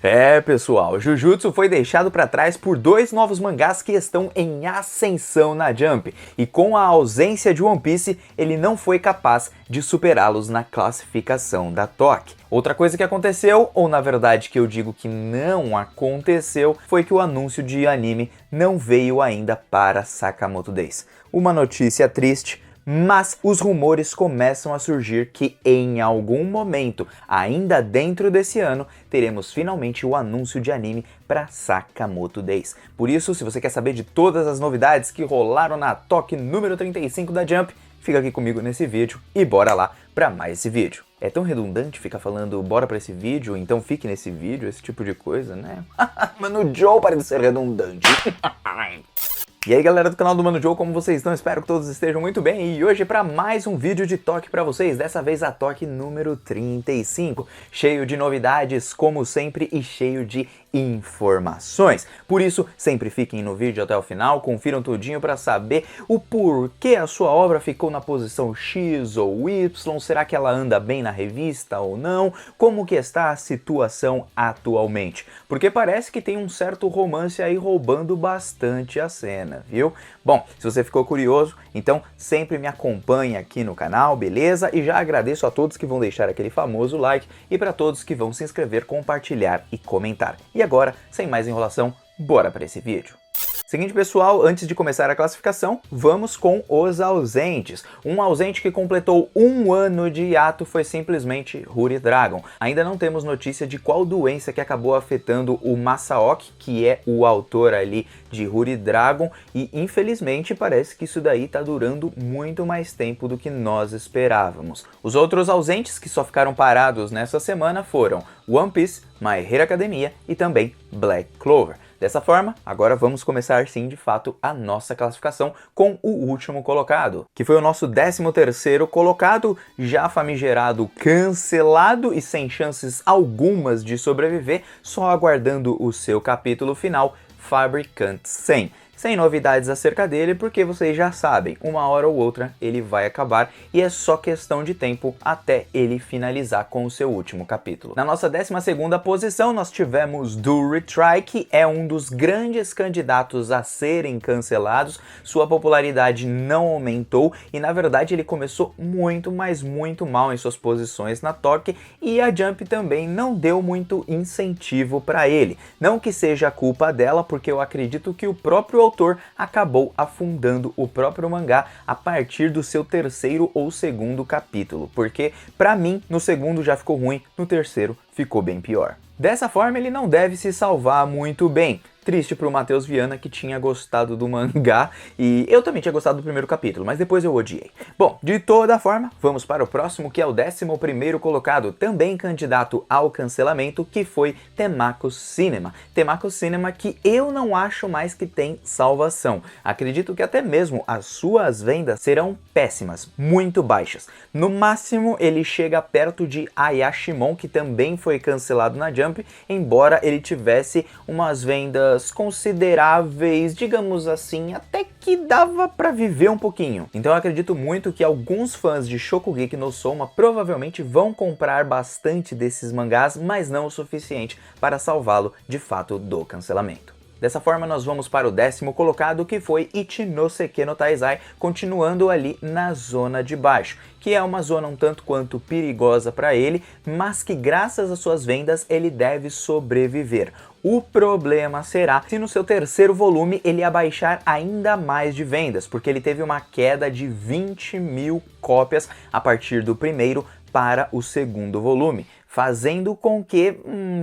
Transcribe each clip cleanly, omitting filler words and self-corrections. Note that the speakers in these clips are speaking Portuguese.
É, pessoal, Jujutsu foi deixado para trás por dois novos mangás que estão em ascensão na Jump, e com a ausência de One Piece, ele não foi capaz de superá-los na classificação da Toque. Outra coisa que aconteceu, ou na verdade que eu digo que não aconteceu, foi que o anúncio de anime não veio ainda para Sakamoto Days. Uma notícia triste, mas os rumores começam a surgir que em algum momento, ainda dentro desse ano, teremos finalmente o anúncio de anime para Sakamoto Days. Por isso, se você quer saber de todas as novidades que rolaram na Toque número 35 da Jump, fica aqui comigo nesse vídeo e bora lá para mais esse vídeo. É tão redundante ficar falando bora para esse vídeo, então fique nesse vídeo, esse tipo de coisa, né? Mano Joe, para de ser redundante. E aí galera do canal do Mano Joe, como vocês estão? Espero que todos estejam muito bem, e hoje para mais um vídeo de Toque para vocês, dessa vez a Toque número 35, cheio de novidades como sempre e cheio de informações. Por isso, sempre fiquem no vídeo até o final, confiram tudinho para saber o porquê a sua obra ficou na posição X ou Y, será que ela anda bem na revista ou não, como que está a situação atualmente, porque parece que tem um certo romance aí roubando bastante a cena, viu? Bom, se você ficou curioso, então sempre me acompanhe aqui no canal, beleza? E já agradeço a todos que vão deixar aquele famoso like e para todos que vão se inscrever, compartilhar e comentar. E agora, sem mais enrolação, bora para esse vídeo. Seguinte pessoal, antes de começar a classificação, vamos com os ausentes. Um ausente que completou um ano de hiato foi simplesmente Huri Dragon. Ainda não temos notícia de qual doença que acabou afetando o Masaoki, que é o autor ali de Huri Dragon, e infelizmente parece que isso daí tá durando muito mais tempo do que nós esperávamos. Os outros ausentes que só ficaram parados nessa semana foram One Piece, My Hero Academia e também Black Clover. Dessa forma, agora vamos começar sim de fato a nossa classificação com o último colocado, que foi o nosso 13º colocado, já famigerado, cancelado e sem chances algumas de sobreviver, só aguardando o seu capítulo final, Fabricant 100. Sem novidades acerca dele, porque vocês já sabem, uma hora ou outra ele vai acabar e é só questão de tempo até ele finalizar com o seu último capítulo. Na nossa 12ª posição nós tivemos Do Retry, que é um dos grandes candidatos a serem cancelados. Sua popularidade não aumentou e na verdade ele começou muito, mas muito mal em suas posições na Toque, e a Jump também não deu muito incentivo para ele. Não que seja culpa dela, porque eu acredito que o próprio autor acabou afundando o próprio mangá a partir do seu 3º ou 2º capítulo, porque pra mim no segundo já ficou ruim, no terceiro ficou bem pior. Dessa forma ele não deve se salvar muito bem. Triste pro Matheus Viana, que tinha gostado do mangá, e eu também tinha gostado do primeiro capítulo, mas depois eu odiei. Bom, de toda forma, vamos para o próximo, que é o 11º colocado, também candidato ao cancelamento, que foi Temako Cinema. Temako Cinema que eu não acho mais que tem salvação. Acredito que até mesmo as suas vendas serão péssimas, muito baixas. No máximo, ele chega perto de Ayashimon, que também foi cancelado na Jump, embora ele tivesse umas vendas consideráveis, digamos assim, até que dava pra viver um pouquinho. Então eu acredito muito que alguns fãs de Shokugeki no Soma provavelmente vão comprar bastante desses mangás, mas não o suficiente para salvá-lo de fato do cancelamento. Dessa forma nós vamos para o 10º colocado, que foi Ichinoseki no Taizai, continuando ali na zona de baixo, que é uma zona um tanto quanto perigosa para ele, mas que graças às suas vendas ele deve sobreviver. O problema será se no seu 3º volume ele abaixar ainda mais de vendas, porque ele teve uma queda de 20.000 cópias a partir do primeiro para o 2º volume, fazendo com que,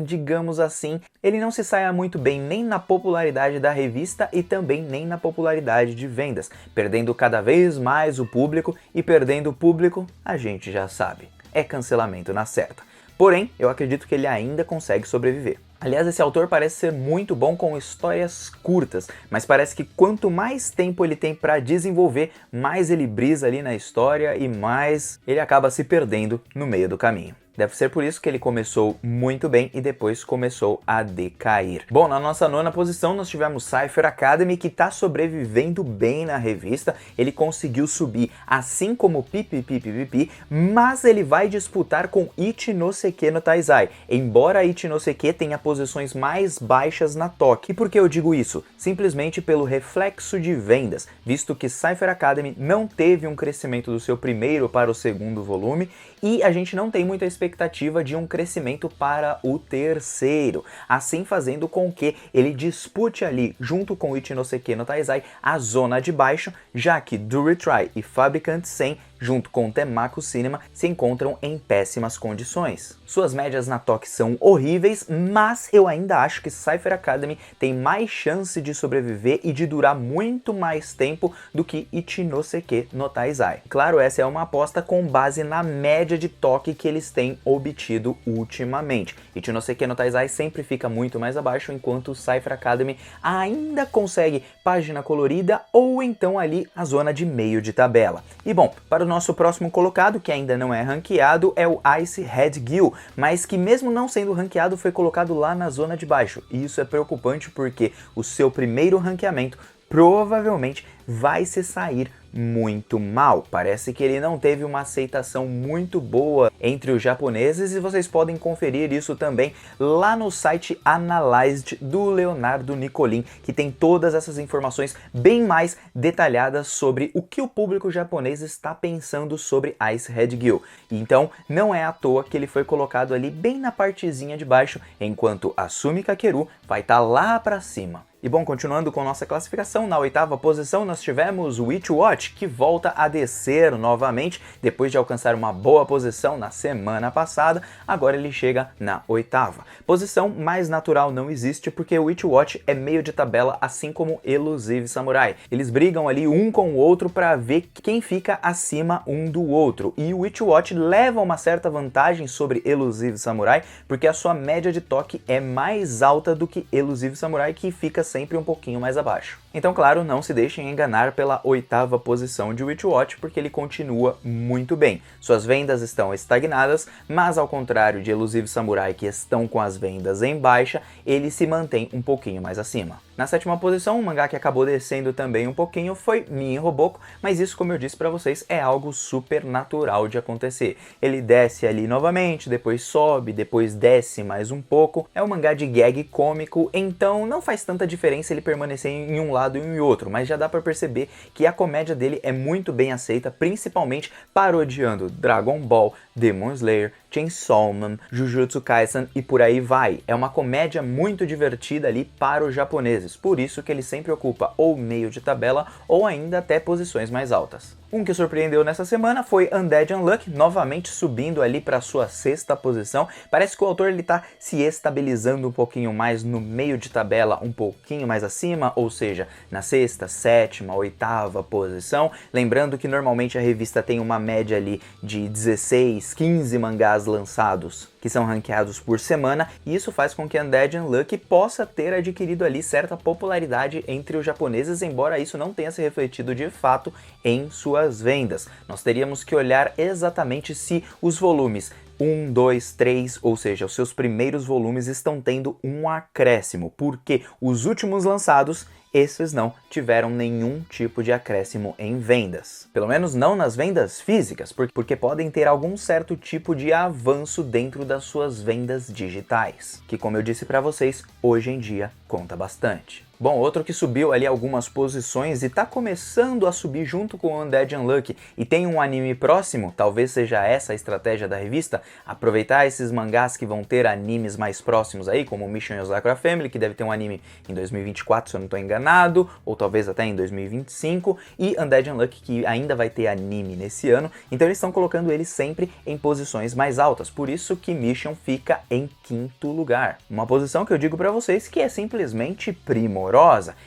digamos assim, ele não se saia muito bem nem na popularidade da revista e também nem na popularidade de vendas, perdendo cada vez mais o público, e perdendo o público, a gente já sabe, é cancelamento na certa. Porém, eu acredito que ele ainda consegue sobreviver. Aliás, esse autor parece ser muito bom com histórias curtas, mas parece que quanto mais tempo ele tem para desenvolver, mais ele brisa ali na história e mais ele acaba se perdendo no meio do caminho. Deve ser por isso que ele começou muito bem e depois começou a decair. Bom, na nossa nona posição nós tivemos Cypher Academy, que tá sobrevivendo bem na revista. Ele conseguiu subir assim como Pipipipipipi, mas ele vai disputar com Ichinoseki no Taizai, embora Ichinoseki tenha posições mais baixas na Toque. E por que eu digo isso? Simplesmente pelo reflexo de vendas, visto que Cypher Academy não teve um crescimento do seu primeiro para o segundo volume, e a gente não tem muita expectativa de um crescimento para o terceiro, assim fazendo com que ele dispute ali, junto com Ichinoseki no Taizai, a zona de baixo, já que Do Retry e Fabricant 100, junto com Temaku Cinema, se encontram em péssimas condições. Suas médias na Toque são horríveis, mas eu ainda acho que Cypher Academy tem mais chance de sobreviver e de durar muito mais tempo do que Ichinoseki no Taizai. Claro, essa é uma aposta com base na média de Toque que eles têm obtido ultimamente. Ichinoseki no Taizai sempre fica muito mais abaixo, enquanto o Cypher Academy ainda consegue página colorida ou então ali a zona de meio de tabela. E bom, para o nosso próximo colocado, que ainda não é ranqueado, é o Ice Red Gill, mas que mesmo não sendo ranqueado foi colocado lá na zona de baixo. E isso é preocupante porque o seu primeiro ranqueamento provavelmente vai se sair muito mal. Parece que ele não teve uma aceitação muito boa entre os japoneses e vocês podem conferir isso também lá no site Analyzed do Leonardo Nicolin, que tem todas essas informações bem mais detalhadas sobre o que o público japonês está pensando sobre Ice Red Gill. Então não é à toa que ele foi colocado ali bem na partezinha de baixo, enquanto Asumi Kakeru vai estar lá para cima. E bom, continuando com nossa classificação, na oitava posição nós tivemos Witch Watch, que volta a descer novamente, depois de alcançar uma boa posição na semana passada, agora ele chega na oitava. Posição mais natural não existe, porque Witch Watch é meio de tabela, assim como Elusive Samurai. Eles brigam ali um com o outro para ver quem fica acima um do outro, e o Witch Watch leva uma certa vantagem sobre Elusive Samurai, porque a sua média de toque é mais alta do que Elusive Samurai, que fica sempre um pouquinho mais abaixo. Então, claro, não se deixem enganar pela oitava posição de Witch Watch, porque ele continua muito bem. Suas vendas estão estagnadas, mas ao contrário de Elusive Samurai, que estão com as vendas em baixa, ele se mantém um pouquinho mais acima. Na sétima posição, um mangá que acabou descendo também um pouquinho foi Min Roboco, mas isso, como eu disse pra vocês, é algo super natural de acontecer. Ele desce ali novamente, depois sobe, depois desce mais um pouco. É um mangá de gag cômico, então não faz tanta diferença ele permanecer em um lado e em outro, mas já dá pra perceber que a comédia dele é muito bem aceita, principalmente parodiando Dragon Ball, Demon Slayer, Chainsaw Man, Jujutsu Kaisen e por aí vai. É uma comédia muito divertida ali para os japoneses, por isso que ele sempre ocupa ou meio de tabela ou ainda até posições mais altas. Um que surpreendeu nessa semana foi Undead Unluck, novamente subindo ali para sua sexta posição. Parece que o autor está se estabilizando um pouquinho mais no meio de tabela, um pouquinho mais acima, ou seja, na sexta, sétima, oitava posição. Lembrando que normalmente a revista tem uma média ali de 16, 15 mangás lançados que são ranqueados por semana, e isso faz com que Undead Unluck possa ter adquirido ali certa popularidade entre os japoneses, embora isso não tenha se refletido de fato em suas vendas. Nós teríamos que olhar exatamente se os volumes 1, 2, 3, ou seja, os seus primeiros volumes estão tendo um acréscimo, porque os últimos lançados, esses não tiveram nenhum tipo de acréscimo em vendas. Pelo menos não nas vendas físicas, porque podem ter algum certo tipo de avanço dentro das suas vendas digitais, que, como eu disse para vocês, hoje em dia conta bastante. Bom, outro que subiu ali algumas posições e tá começando a subir junto com o Undead Unluck e tem um anime próximo, talvez seja essa a estratégia da revista, aproveitar esses mangás que vão ter animes mais próximos aí, como Mission Yozakura Family, que deve ter um anime em 2024, se eu não estou enganado, ou talvez até em 2025, e Undead Unluck, que ainda vai ter anime nesse ano, então eles estão colocando ele sempre em posições mais altas, por isso que Mission fica em quinto lugar. Uma posição que eu digo para vocês que é simplesmente primorosa.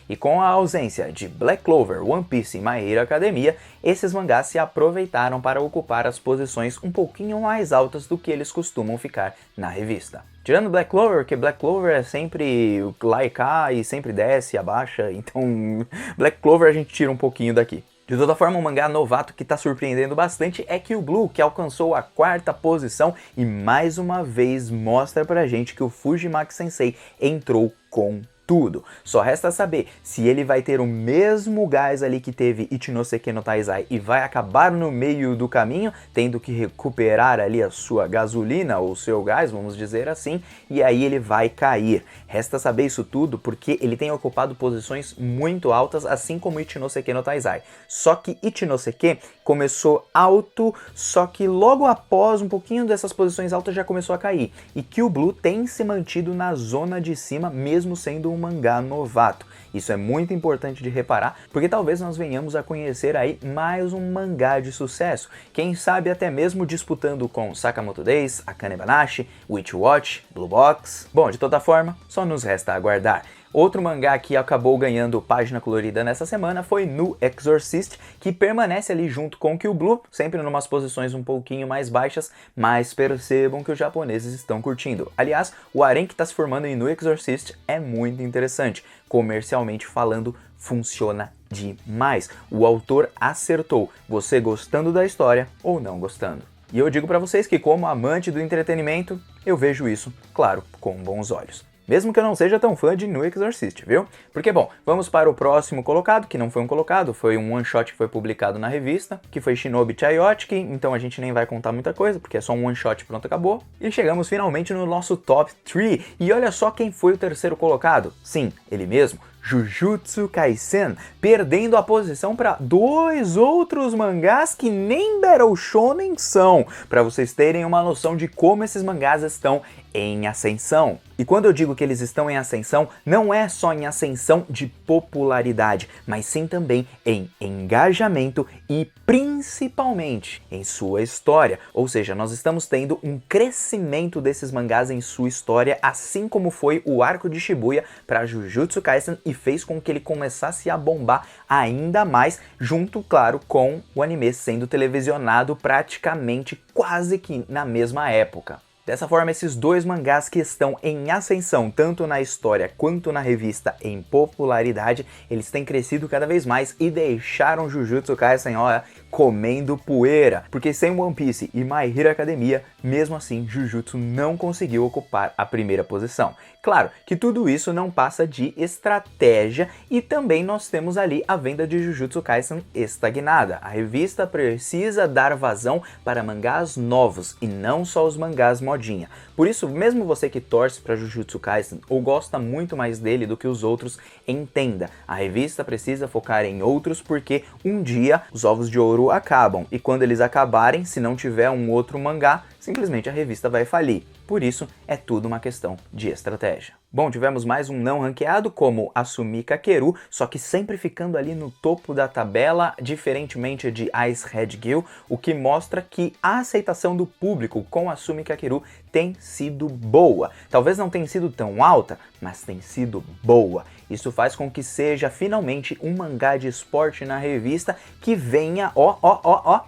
E com a ausência de Black Clover, One Piece e My Hero Academia, esses mangás se aproveitaram para ocupar as posições um pouquinho mais altas do que eles costumam ficar na revista. Tirando Black Clover, que Black Clover é sempre lá e cá e sempre desce e abaixa, então Black Clover a gente tira um pouquinho daqui. De toda forma, um mangá novato que está surpreendendo bastante é Kill Blue, que alcançou a 4ª posição e mais uma vez mostra pra gente que o Fujimaki Sensei entrou com tudo. Só resta saber se ele vai ter o mesmo gás ali que teve Ichinoseki no Taizai e vai acabar no meio do caminho, tendo que recuperar ali a sua gasolina ou seu gás, vamos dizer assim, e aí ele vai cair. Resta saber isso tudo porque ele tem ocupado posições muito altas, assim como Ichinoseki no Taizai. Só que Ichinoseki começou alto, só que logo após um pouquinho dessas posições altas já começou a cair. E Kill Blue tem se mantido na zona de cima, mesmo sendo um mangá novato. Isso é muito importante de reparar, porque talvez nós venhamos a conhecer aí mais um mangá de sucesso. Quem sabe até mesmo disputando com Sakamoto Days, Akane Banashi, Witch Watch, Blue Box. Bom, de toda forma, só nos resta aguardar. Outro mangá que acabou ganhando página colorida nessa semana foi Nu Exorcist, que permanece ali junto com Kill Blue, sempre em umas posições um pouquinho mais baixas, mas percebam que os japoneses estão curtindo. Aliás, o harém que está se formando em Nu Exorcist é muito interessante. Comercialmente falando, funciona demais. O autor acertou, você gostando da história ou não gostando. E eu digo pra vocês que, como amante do entretenimento, eu vejo isso, claro, com bons olhos. Mesmo que eu não seja tão fã de Nu Exorcist, viu? Porque, bom, vamos para o próximo colocado, que não foi um colocado, foi um one-shot que foi publicado na revista, que foi Shinobi Chayotic, então a gente nem vai contar muita coisa, porque é só um one-shot, pronto, acabou. E chegamos finalmente no nosso top 3, e olha só quem foi o terceiro colocado. Sim, ele mesmo, Jujutsu Kaisen, perdendo a posição para 2 outros mangás que nem Battle Shonen são, para vocês terem uma noção de como esses mangás estão em ascensão. E quando eu digo que eles estão em ascensão, não é só em ascensão de popularidade, mas sim também em engajamento e principalmente em sua história. Ou seja, nós estamos tendo um crescimento desses mangás em sua história, assim como foi o arco de Shibuya para Jujutsu Kaisen e fez com que ele começasse a bombar ainda mais, junto, claro, com o anime sendo televisionado praticamente quase que na mesma época. Dessa forma, esses 2 mangás que estão em ascensão, tanto na história quanto na revista em popularidade, eles têm crescido cada vez mais e deixaram Jujutsu Kaisen, olha, comendo poeira. Porque sem One Piece e My Hero Academia, mesmo assim, Jujutsu não conseguiu ocupar a primeira posição. Claro que tudo isso não passa de estratégia e também nós temos ali a venda de Jujutsu Kaisen estagnada. A revista precisa dar vazão para mangás novos e não só os mangás modinha. Por isso, mesmo você que torce para Jujutsu Kaisen ou gosta muito mais dele do que os outros, entenda, a revista precisa focar em outros porque um dia os ovos de ouro acabam e quando eles acabarem, se não tiver um outro mangá, simplesmente a revista vai falir. Por isso, é tudo uma questão de estratégia. Bom, tivemos mais um não ranqueado como Asumi Kakeru, só que sempre ficando ali no topo da tabela, diferentemente de Ice Red Gill, o que mostra que a aceitação do público com Asumi Kakeru tem sido boa. Talvez não tenha sido tão alta, mas tem sido boa. Isso faz com que seja finalmente um mangá de esporte na revista que venha,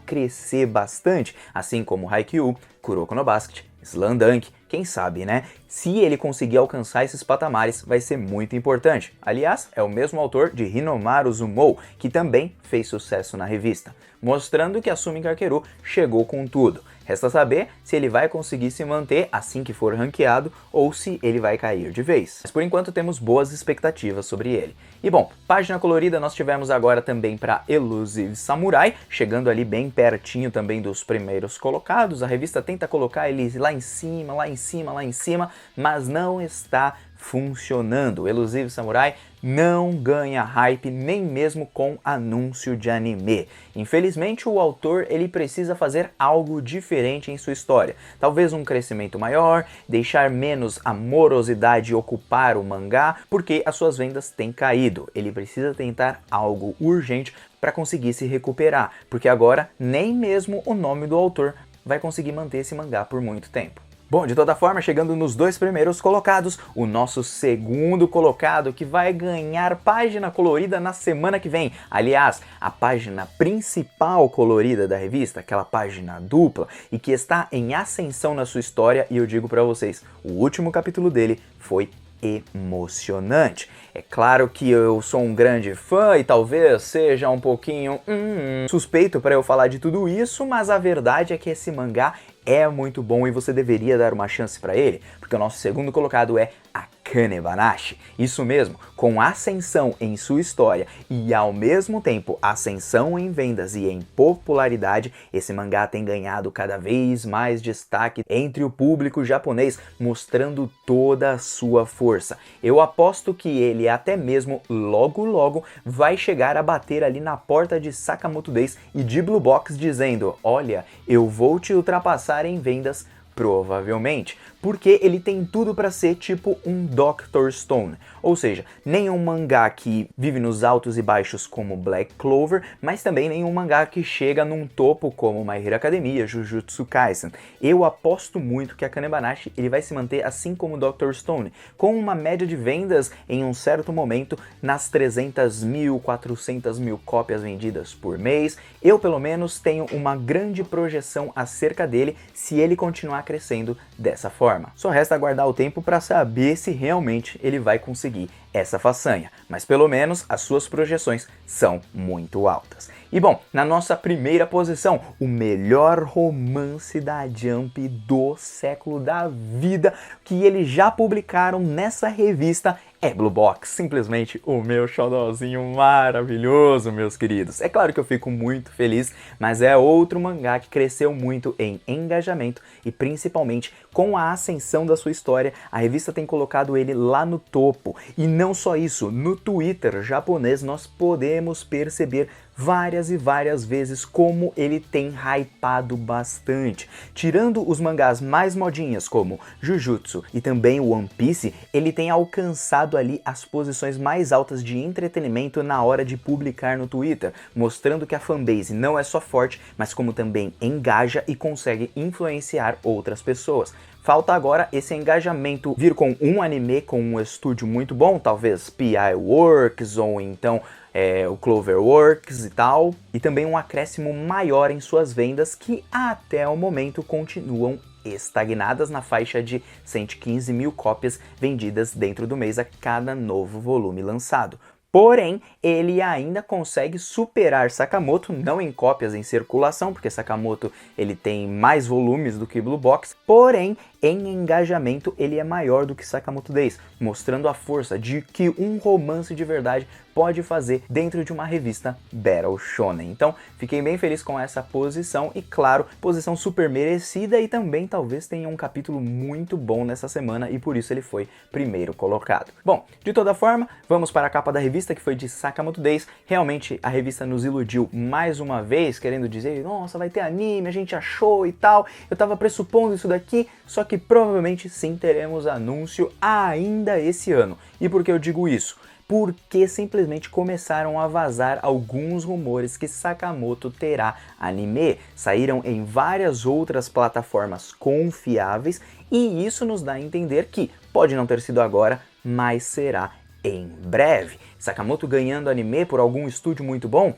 crescer bastante, assim como Haikyuu, Kuroko no Basket, Slam Dunk, quem sabe, né? Se ele conseguir alcançar esses patamares, vai ser muito importante. Aliás, é o mesmo autor de Hinomaru Zumou, que também fez sucesso na revista, mostrando que Asumi Kakeru chegou com tudo. Resta saber se ele vai conseguir se manter assim que for ranqueado ou se ele vai cair de vez. Mas por enquanto temos boas expectativas sobre ele. E bom, página colorida nós tivemos agora também para Elusive Samurai, chegando ali bem pertinho também dos primeiros colocados. A revista tenta colocar eles lá em cima, lá em cima, lá em cima, mas não está funcionando. Elusive Samurai não ganha hype nem mesmo com anúncio de anime. Infelizmente, o autor ele precisa fazer algo diferente em sua história. Talvez um crescimento maior, deixar menos amorosidade ocupar o mangá, porque as suas vendas têm caído. Ele precisa tentar algo urgente para conseguir se recuperar, porque agora nem mesmo o nome do autor vai conseguir manter esse mangá por muito tempo. Bom, de toda forma, chegando nos 2 primeiros colocados, o nosso segundo colocado que vai ganhar página colorida na semana que vem. Aliás, a página principal colorida da revista, aquela página dupla e que está em ascensão na sua história, e eu digo pra vocês, o último capítulo dele foi emocionante. É claro que eu sou um grande fã e talvez seja um pouquinho suspeito para eu falar de tudo isso, mas a verdade é que esse mangá é muito bom e você deveria dar uma chance para ele, porque o nosso segundo colocado é Akane Banashi. Isso mesmo, com ascensão em sua história e ao mesmo tempo ascensão em vendas e em popularidade, esse mangá tem ganhado cada vez mais destaque entre o público japonês, mostrando toda a sua força. Eu aposto que ele até mesmo logo vai chegar a bater ali na porta de Sakamoto Days e de Blue Box dizendo: olha, eu vou te ultrapassar em vendas, provavelmente, porque ele tem tudo para ser tipo um Dr. Stone, ou seja, nenhum mangá que vive nos altos e baixos como Black Clover, mas também nenhum mangá que chega num topo como My Hero Academia, Jujutsu Kaisen. Eu aposto muito que Akane Banashi ele vai se manter assim como Dr. Stone, com uma média de vendas em um certo momento nas 300.000, 400.000 cópias vendidas por mês. Eu pelo menos tenho uma grande projeção acerca dele se ele continuar crescendo dessa forma. Só resta aguardar o tempo para saber se realmente ele vai conseguir essa façanha, mas pelo menos as suas projeções são muito altas. E bom, na nossa primeira posição, o melhor romance da Jump do século da vida que eles já publicaram nessa revista é Blue Box, simplesmente o meu xodózinho maravilhoso, meus queridos. É claro que eu fico muito feliz, mas é outro mangá que cresceu muito em engajamento e principalmente com a ascensão da sua história, a revista tem colocado ele lá no topo. E não só isso, no Twitter japonês nós podemos perceber várias e várias vezes como ele tem hypado bastante. Tirando os mangás mais modinhas como Jujutsu e também One Piece, ele tem alcançado ali as posições mais altas de entretenimento na hora de publicar no Twitter, mostrando que a fanbase não é só forte, mas como também engaja e consegue influenciar outras pessoas. Falta agora esse engajamento vir com um anime com um estúdio muito bom, talvez P.I. Works ou então o Cloverworks e tal, e também um acréscimo maior em suas vendas que até o momento continuam estagnadas na faixa de 115.000 cópias vendidas dentro do mês a cada novo volume lançado. Porém, ele ainda consegue superar Sakamoto, não em cópias em circulação, porque Sakamoto ele tem mais volumes do que Blue Box, porém, em engajamento ele é maior do que Sakamoto Days, mostrando a força de que um romance de verdade pode fazer dentro de uma revista Battle Shonen. Então, fiquei bem feliz com essa posição e, claro, posição super merecida e também talvez tenha um capítulo muito bom nessa semana e por isso ele foi primeiro colocado. Bom, de toda forma, vamos para a capa da revista que foi de Sakamoto Days. Realmente a revista nos iludiu mais uma vez, querendo dizer, nossa, vai ter anime, a gente achou e tal. Eu tava pressupondo isso daqui, só que provavelmente sim teremos anúncio ainda esse ano. E por que eu digo isso? Porque simplesmente começaram a vazar alguns rumores que Sakamoto terá anime. Saíram em várias outras plataformas confiáveis e isso nos dá a entender que pode não ter sido agora, mas será em breve. Sakamoto ganhando anime por algum estúdio muito bom?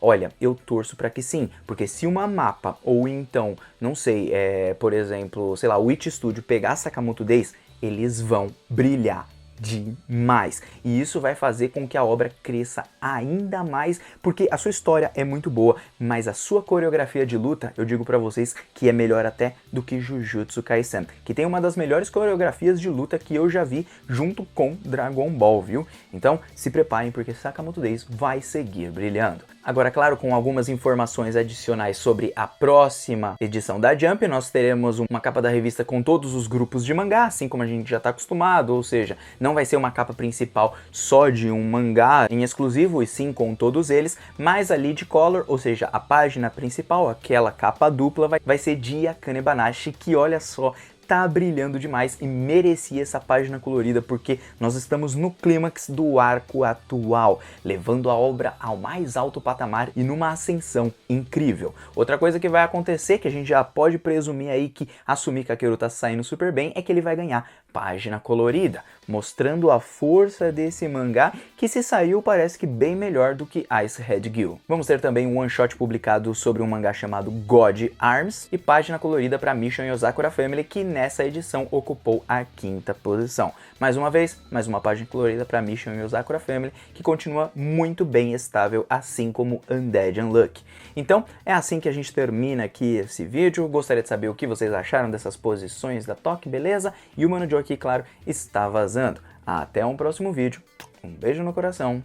Olha, eu torço para que sim, porque se uma mapa ou então, não sei, por exemplo, sei lá, o Witch Studio pegar Sakamoto Days, eles vão brilhar demais. E isso vai fazer com que a obra cresça ainda mais, porque a sua história é muito boa, mas a sua coreografia de luta, eu digo pra vocês que é melhor até do que Jujutsu Kaisen, que tem uma das melhores coreografias de luta que eu já vi junto com Dragon Ball, viu? Então, se preparem porque Sakamoto Days vai seguir brilhando. Agora, claro, com algumas informações adicionais sobre a próxima edição da Jump, nós teremos uma capa da revista com todos os grupos de mangá, assim como a gente já está acostumado, ou seja, não vai ser uma capa principal só de um mangá em exclusivo, e sim com todos eles, mas a lead color, ou seja, a página principal, aquela capa dupla, vai ser de Akane Banashi, que olha só, tá brilhando demais e merecia essa página colorida porque nós estamos no clímax do arco atual, levando a obra ao mais alto patamar e numa ascensão incrível. Outra coisa que vai acontecer, que a gente já pode presumir aí que a Sumi Kakeru tá saindo super bem, é que ele vai ganhar página colorida, mostrando a força desse mangá que se saiu parece que bem melhor do que Ice Red Gill. Vamos ter também um one shot publicado sobre um mangá chamado God Arms e página colorida para Mission Yozakura Family, que nessa edição ocupou a 5ª posição. Mais uma vez, mais uma página colorida para Mission Yozakura Family, que continua muito bem estável, assim como Undead Unluck. Então, é assim que a gente termina aqui esse vídeo. Gostaria de saber o que vocês acharam dessas posições da Toque, beleza? E o Mano Joe aqui, claro, está vazando. Até um próximo vídeo. Um beijo no coração.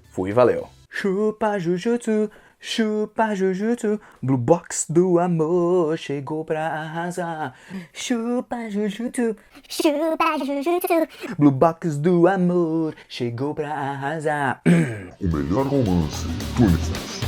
Fui, valeu. Chupa Jujutsu, chupa Jujutsu, Blue Box do amor chegou pra arrasar. Chupa Jujutsu, chupa Jujutsu, Blue Box do amor chegou pra arrasar. O melhor romance do universo.